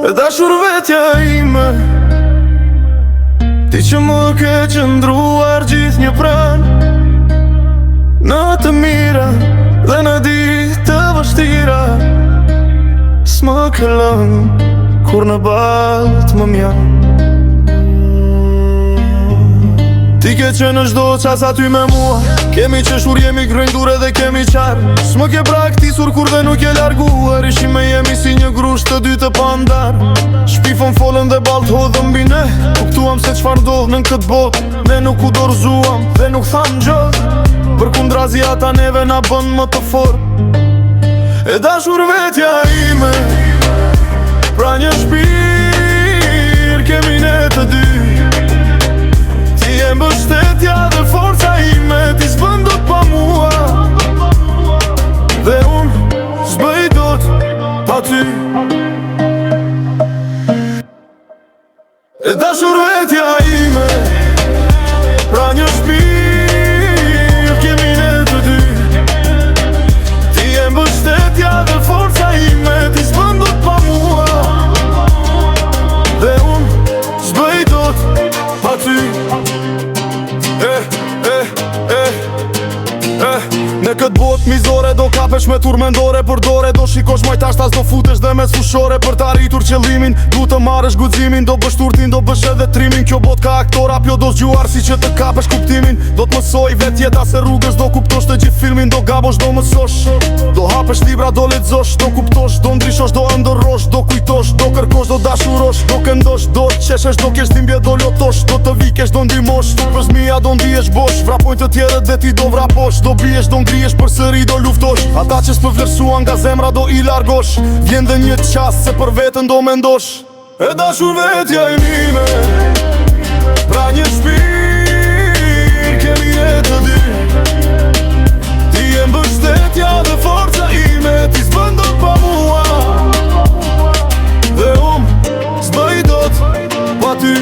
E dashur vetja ime, ti që më ke qëndruar gjithë një pran, në të mira dhe në ditë të vështira. S'më ke lënë kur në baltë më mjanë. Ti ke që në çdo qas aty me mua, kemi qeshur, jemi grëndur edhe kemi qarë. S'më ke praktisur kur dhe nuk je larguar, ishim me jemi si një grusht të dy të pandar. Shpifën folën dhe balt hodhëm bine, kuptuam se qfar ndodh në këtë bot. Ne nuk u dorzuam dhe nuk tham gjot, për kundrazi ata neve na bën më të fort. E dashur vetja ime, pra një shpirë kemi ne të dy. Ti e mbështetja dhe forca ime, ti s'bën dot pa mua, dhe unë s'bëj dot pa ty. E dashur vetja ime, pra një shpirë kemi ne të dy. Ti e mbështetja dhe forca ime, ti s'bën dot pa mua, dhe unë s'bëj dot pa ty. Në këtë bot mizore do kapesh me turmendore për dore, do shikosh majtasht as do futesh dhe me sfushore. Për ta arritur qëllimin, du të marrësh guximin, do bësh turtin, do bësh edhe trimin. Kjo bot ka aktora, pjo do zgjuar si që të kapesh kuptimin. Do të mësoj vet jeta se rrugës, do kuptosh të gjithë filmin, do gabosh, do mësosh. Do hapesh libra, do lexosh, do kuptosh, do ndryshosh, do ndërrosh, do kujtosh, do kërkosh, do dashurosh, do këndosh, do qeshesh, do kesh dhimbje, do lotosh, do të vikesh, do ndihmosh. Për zmija do ndihesh bosh, vrapojnë të tjerët dhe ti do vraposh, do biesh, do ngrihesh për sëri do luftosh. Ata që s'pë vlerësuan nga zemra do i largosh, vjen dhe një qas se për vetën do mendosh. E dashur vetja ime, pra një shpirë kemi ne të dy. Ti e mbështetja dhe forca ime, ti s'bën dot pa mua, dhe unë s'bëj dot pa ty.